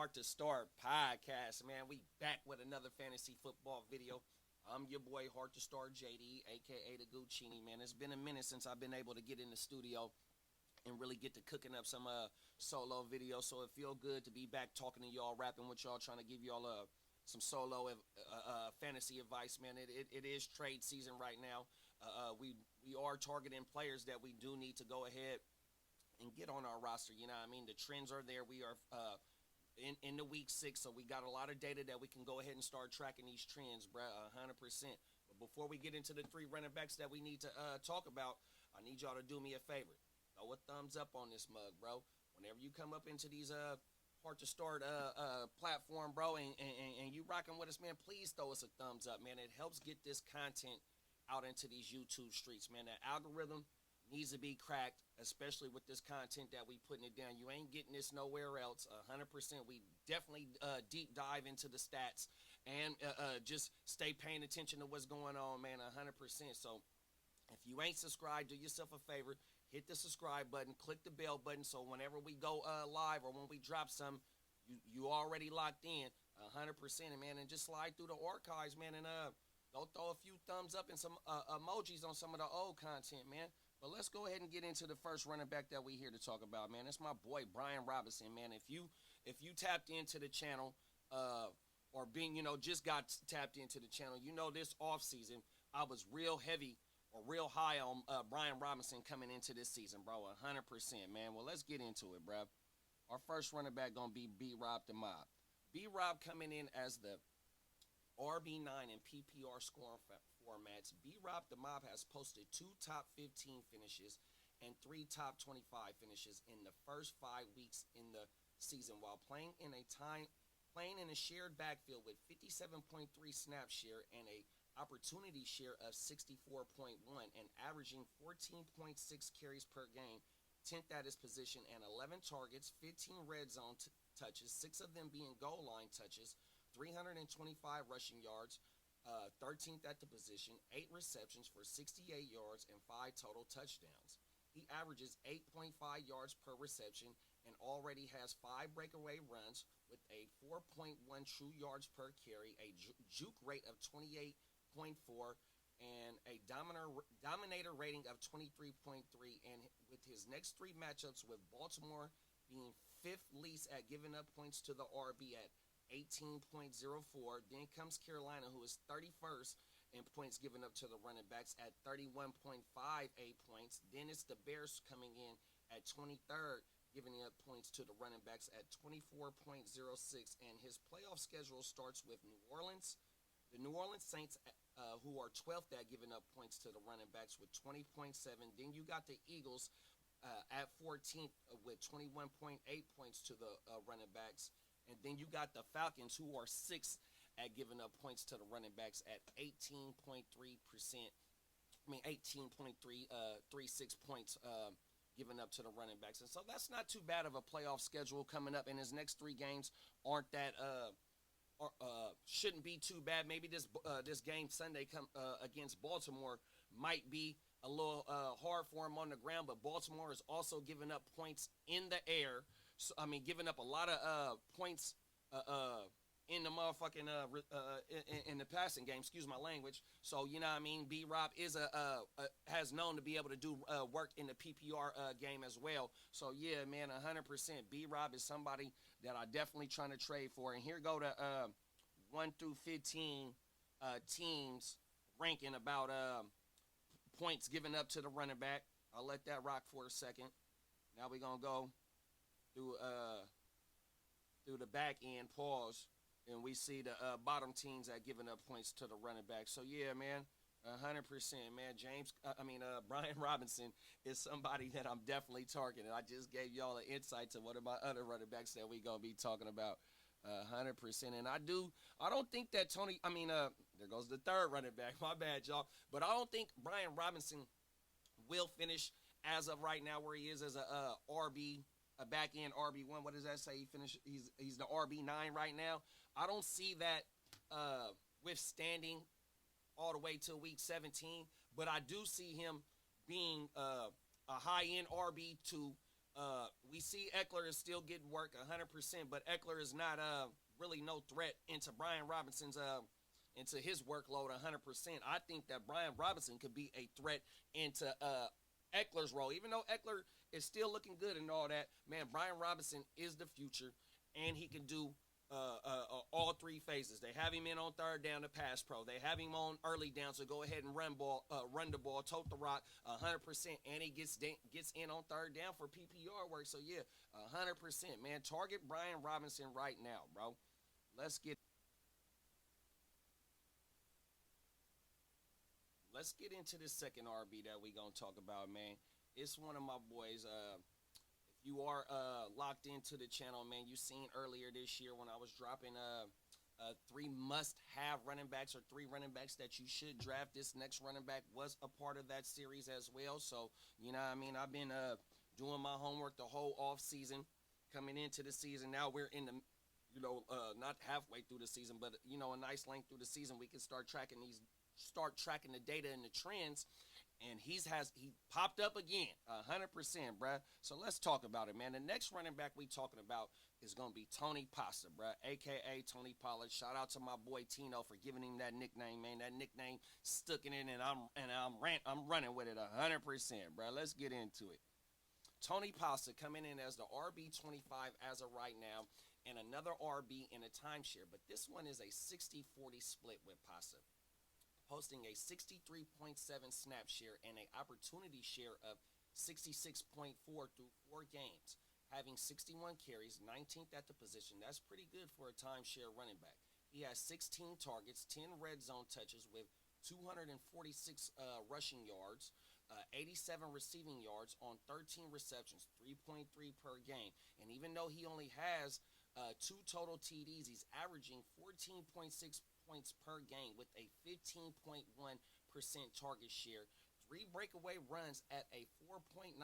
Heart to Start podcast, man. We back with another fantasy football video. I'm your boy Heart to Start JD, aka the Guccini, man. It's been a minute since I've been able to get in the studio and really get to cooking up some solo videos. So it feel good to be back talking to y'all, rapping with y'all, trying to give y'all some solo fantasy advice, man. It is trade season right now. We are targeting players that we do need to go ahead and get on our roster. You know what I mean? The trends are there. We are in the week 6, so we got a lot of data that we can go ahead and start tracking these trends, bruh, 100%. But before we get into the 3 running backs that we need to talk about, I need y'all to do me a favor. Throw a thumbs up on this mug, bro. Whenever you come up into these Heart to Start platform, bro, and you rocking with us, man, please throw us a thumbs up, man. It helps get this content out into these YouTube streets, man. The algorithm needs to be cracked, especially with this content that we putting it down. You ain't getting this nowhere else. 100%. We definitely deep dive into the stats and just stay paying attention to what's going on, man. 100%. So if you ain't subscribed, do yourself a favor. Hit the subscribe button. Click the bell button so whenever we go live or when we drop some, you already locked in. 100%, man. And just slide through the archives, man, and go throw a few thumbs up and some emojis on some of the old content, man. But let's go ahead and get into the first running back that we here to talk about, man. It's my boy Brian Robinson, man. If you tapped into the channel, or being, just got tapped into the channel, this offseason I was real heavy or real high on Brian Robinson coming into this season, bro. 100%, man. Well, let's get into it, bro. Our first running back gonna be B-Rob the Mob. B-Rob coming in as the RB9 in PPR scoring formats. B-Rob the Mob has posted 2 top 15 finishes and 3 top 25 finishes in the first 5 weeks in the season, while playing in a shared backfield with 57.3 snap share and a opportunity share of 64.1 and averaging 14.6 carries per game, 10th at his position, and 11 targets, 15 red zone touches, 6 of them being goal line touches, 325 rushing yards, 13th at the position, 8 receptions for 68 yards, and 5 total touchdowns. He averages 8.5 yards per reception and already has 5 breakaway runs with a 4.1 true yards per carry, a juke rate of 28.4, and a dominator rating of 23.3. And with his next 3 matchups, with Baltimore being 5th least at giving up points to the RB at 18.04. Then comes Carolina, who is 31st in points given up to the running backs at 31.58 points. Then it's the Bears coming in at 23rd, giving up points to the running backs at 24.06. And his playoff schedule starts with the New Orleans Saints, who are 12th at giving up points to the running backs with 20.7. Then you got the Eagles at 14th with 21.8 points to the running backs. And then you got the Falcons, who are 6th at giving up points to the running backs at 18.3%. 18.36 points given up to the running backs. And so that's not too bad of a playoff schedule coming up. And his next 3 games aren't that shouldn't be too bad. Maybe this game Sunday against Baltimore might be a little hard for him on the ground, but Baltimore is also giving up points in the air. So, giving up a lot of points in the motherfucking in the passing game. Excuse my language. So B-Rob is has known to be able to do work in the PPR game as well. So yeah, man, 100%. B-Rob is somebody that I definitely trying to trade for. And here go the 1 through 15 teams ranking about points given up to the running back. I'll let that rock for a second. Now we're gonna go through the back end, pause, and we see the bottom teams that giving up points to the running back. So yeah, man, 100%, man. Brian Robinson is somebody that I'm definitely targeting. I just gave y'all an insight to one of my other running backs that we gonna be talking about. 100%. And I don't think that there goes the third running back. My bad, y'all. But I don't think Brian Robinson will finish as of right now where he is as a back end RB1. What does that say? He's the RB9 right now. I don't see that withstanding all the way till week 17, but I do see him being a high end RB2 We see Eckler is still getting work 100%, but Eckler is not really no threat into Brian Robinson's into his workload 100%. I think that Brian Robinson could be a threat into Eckler's role. Even though Eckler is still looking good and all that, man, Brian Robinson is the future, and he can do all three phases. They have him in on third down to pass pro. They have him on early down, so go ahead and run the ball, tote the rock 100%, and he gets in on third down for PPR work. So yeah, 100%, man. Target Brian Robinson right now, bro. Let's get into this second RB that we gonna talk about, man. It's one of my boys. If you are locked into the channel, man, you seen earlier this year when I was dropping three must-have running backs, or three running backs that you should draft. This next running back was a part of that series as well. So, you know what I mean? I've been doing my homework the whole off season, coming into the season. Now we're in the, not halfway through the season, but, a nice length through the season. We can start tracking the data and the trends. And he popped up again, 100%, bruh. So let's talk about it, man. The next running back we talking about is going to be Tony Pasta, bruh, a.k.a. Tony Pollard. Shout out to my boy Tino for giving him that nickname, man. That nickname stuck in it, and I'm running with it 100%, bruh. Let's get into it. Tony Pasta coming in as the RB25 as of right now, and another RB in a timeshare. But this one is a 60-40 split with Pasta, posting a 63.7 snap share and an opportunity share of 66.4 through 4 games, having 61 carries, 19th at the position. That's pretty good for a timeshare running back. He has 16 targets, 10 red zone touches with 246 rushing yards, 87 receiving yards on 13 receptions, 3.3 per game. And even though he only has 2 total TDs, he's averaging 14.6 points per game with a 15.1% target share, 3 breakaway runs at a 4.9%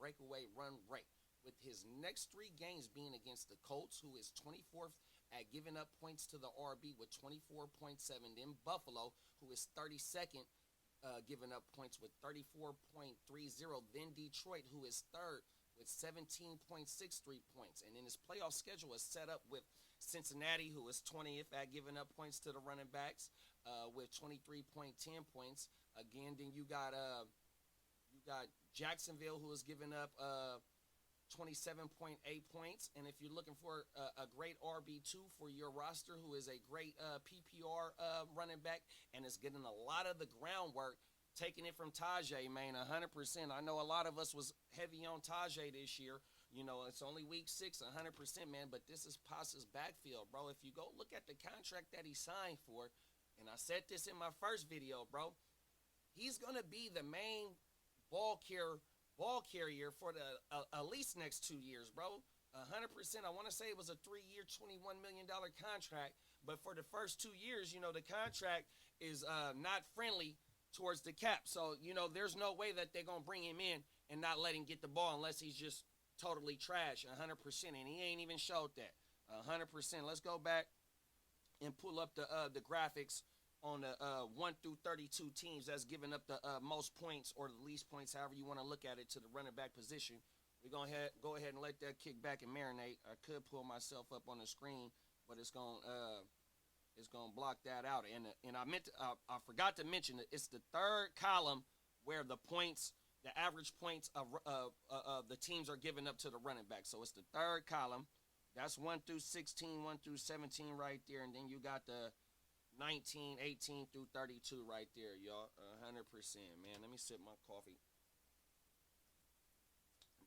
breakaway run rate, with his next 3 games being against the Colts, who is 24th at giving up points to the RB with 24.7, then Buffalo, who is 32nd giving up points with 34.30, then Detroit, who is 3rd with 17.63 points. And then his playoff schedule is set up with Cincinnati, who is 20th at giving up points to the running backs with 23.10 points. Again, then you got Jacksonville, who is giving up 27.8 points. And if you're looking for a great RB2 for your roster, who is a great PPR running back and is getting a lot of the groundwork, taking it from Tajay, man, 100%. I know a lot of us was heavy on Tajay this year. It's only week 6, 100%, man, but this is Pasta's backfield, bro. If you go look at the contract that he signed for, and I said this in my first video, bro, he's going to be the main ball carrier for the at least next 2 years, bro. 100%. I want to say it was a 3-year, $21 million contract, but for the first 2 years, the contract is not friendly towards the cap. So, there's no way that they're going to bring him in and not let him get the ball unless he's just totally trash, 100%. And he ain't even showed that, 100%. Let's go back and pull up the graphics on the 1 through 32 teams that's giving up the most points or the least points, however you want to look at it, to the running back position. We're going to go ahead and let that kick back and marinate. I could pull myself up on the screen, but it's going to block that out. And I forgot to mention that it's the third column where the average points of the teams are giving up to the running back. So it's the third column. That's 1 through 16, 1 through 17 right there. And then you got the 19, 18 through 32 right there, y'all. 100%, man. Let me sip my coffee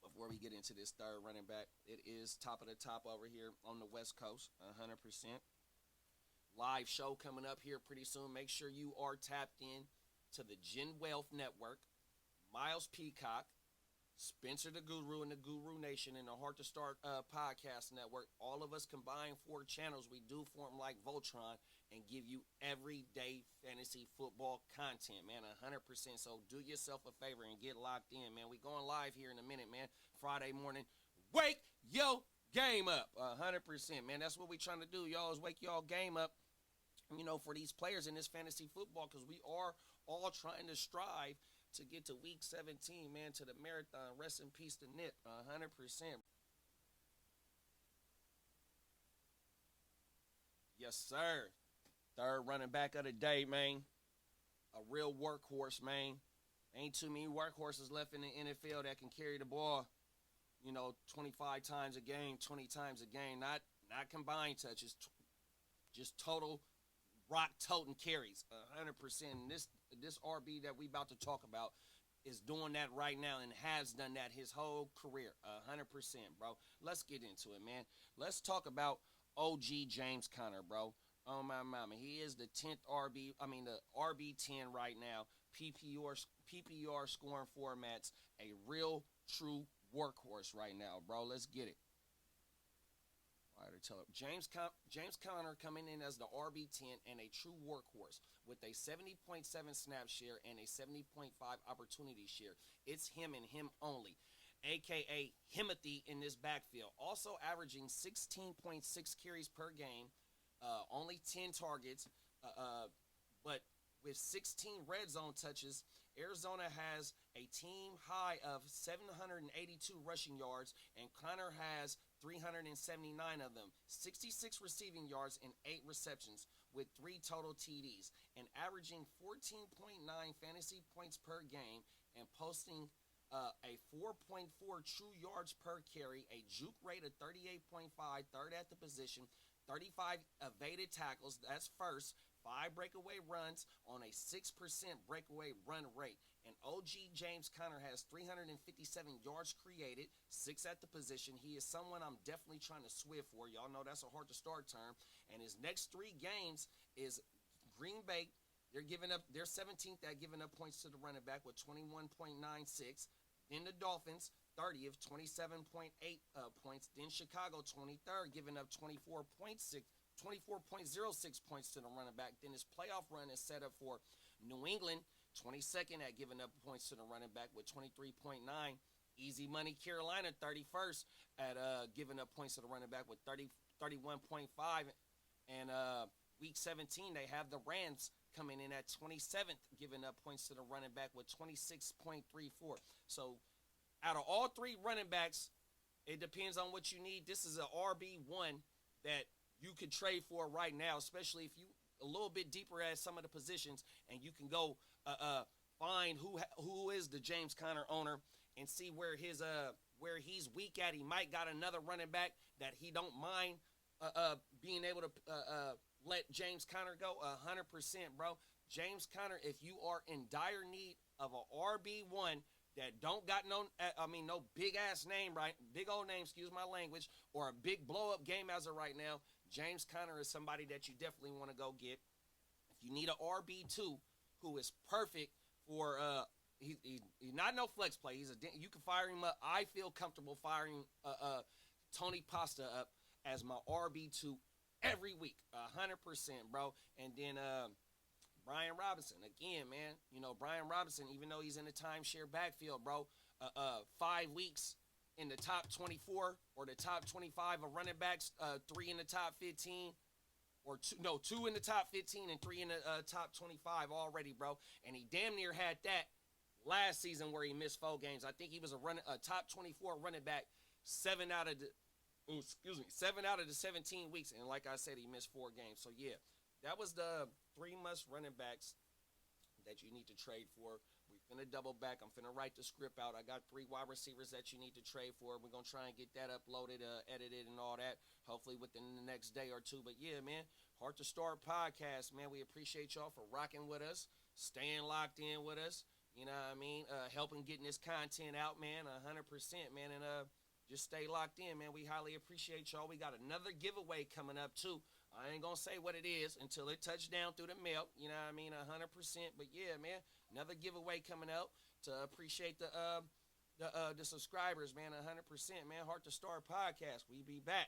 before we get into this third running back. It is top of the top over here on the West Coast, 100%. Live show coming up here pretty soon. Make sure you are tapped in to the Gen Wealth Network, Miles Peacock, Spencer the Guru and the Guru Nation, and the Hard to Start podcast network. All of us combined 4 channels. We do form like Voltron and give you everyday fantasy football content, man, 100%. So do yourself a favor and get locked in, man. We going live here in a minute, man. Friday morning. Wake your game up, 100%, man. That's what we trying to do, y'all, is wake y'all game up, for these players in this fantasy football, because we are all trying to strive to get to week 17, man, to the marathon. Rest in peace to Nip, 100%. Yes, sir. Third running back of the day, man. A real workhorse, man. Ain't too many workhorses left in the NFL that can carry the ball, 25 times a game, 20 times a game. Not combined touches, just total rock toting carries, 100%. And this RB that we about to talk about is doing that right now and has done that his whole career, 100%, bro. Let's get into it, man. Let's talk about OG James Conner, bro. Oh my mama, he is the 10th RB. I mean the RB10 right now. PPR scoring formats. A real true workhorse right now, bro. Let's get it. James Conner coming in as the RB10 and a true workhorse with a 70.7 snap share and a 70.5 opportunity share. It's him and him only, a.k.a. Himothy in this backfield. Also averaging 16.6 carries per game, only 10 targets, but with 16 red zone touches. Arizona has a team high of 782 rushing yards, and Conner has 379 of them, 66 receiving yards and 8 receptions with 3 total TDs, and averaging 14.9 fantasy points per game and posting a 4.4 true yards per carry, a juke rate of 38.5, third at the position, 35 evaded tackles, that's first, 5 breakaway runs on a 6% breakaway run rate. And OG James Conner has 357 yards created, 6 at the position. He is someone I'm definitely trying to swift for. Y'all know that's a hard to start term. And his next 3 games is Green Bay. They're 17th at giving up points to the running back with 21.96. Then the Dolphins, 30th, 27.8 points. Then Chicago, 23rd, giving up 24.06 points to the running back. Then his playoff run is set up for New England, 22nd at giving up points to the running back with 23.9. Easy money Carolina, 31st at giving up points to the running back with 31.5. And week 17, they have the Rams coming in at 27th, giving up points to the running back with 26.34. So out of all 3 running backs, it depends on what you need. This is an RB1 that you could trade for right now, especially if you a little bit deeper at some of the positions, and you can go find who is the James Conner owner and see where he's weak at. He might got another running back that he don't mind being able to let James Conner go 100%, bro. James Conner, if you are in dire need of a RB1 that don't got no big ass name, right? Big old name, excuse my language, or a big blow up game as of right now, James Conner is somebody that you definitely want to go get. If you need an RB2 who is perfect for he's not no flex play. You can fire him up. I feel comfortable firing Tony Pasta up as my RB2 every week, 100%, bro. And then Brian Robinson, again, man. Brian Robinson, even though he's in the timeshare backfield, bro, 5 weeks in the top 24 or the top 25 of running backs, 3 in the top 15, or 2 in the top 15 and 3 in the top 25 already, bro. And he damn near had that last season where he missed 4 games. I think he was a top 24 running back 7 out of the 17 weeks. And like I said, he missed 4 games. So, yeah, that was the 3 must running backs that you need to trade for. We finna double back. I'm finna write the script out. I got 3 wide receivers that you need to trade for. We're gonna try and get that uploaded, edited, and all that, hopefully within the next day or 2. But yeah, man, Hard to Start podcast, man. We appreciate y'all for rocking with us, staying locked in with us. You know what I mean? Helping getting this content out, man, 100%, man. And just stay locked in, man. We highly appreciate y'all. We got another giveaway coming up too. I ain't gonna say what it is until it touches down through the mail. You know what I mean? 100%. But yeah, man, another giveaway coming out to appreciate the subscribers, man. 100%, man. Hard to Start podcast. We be back.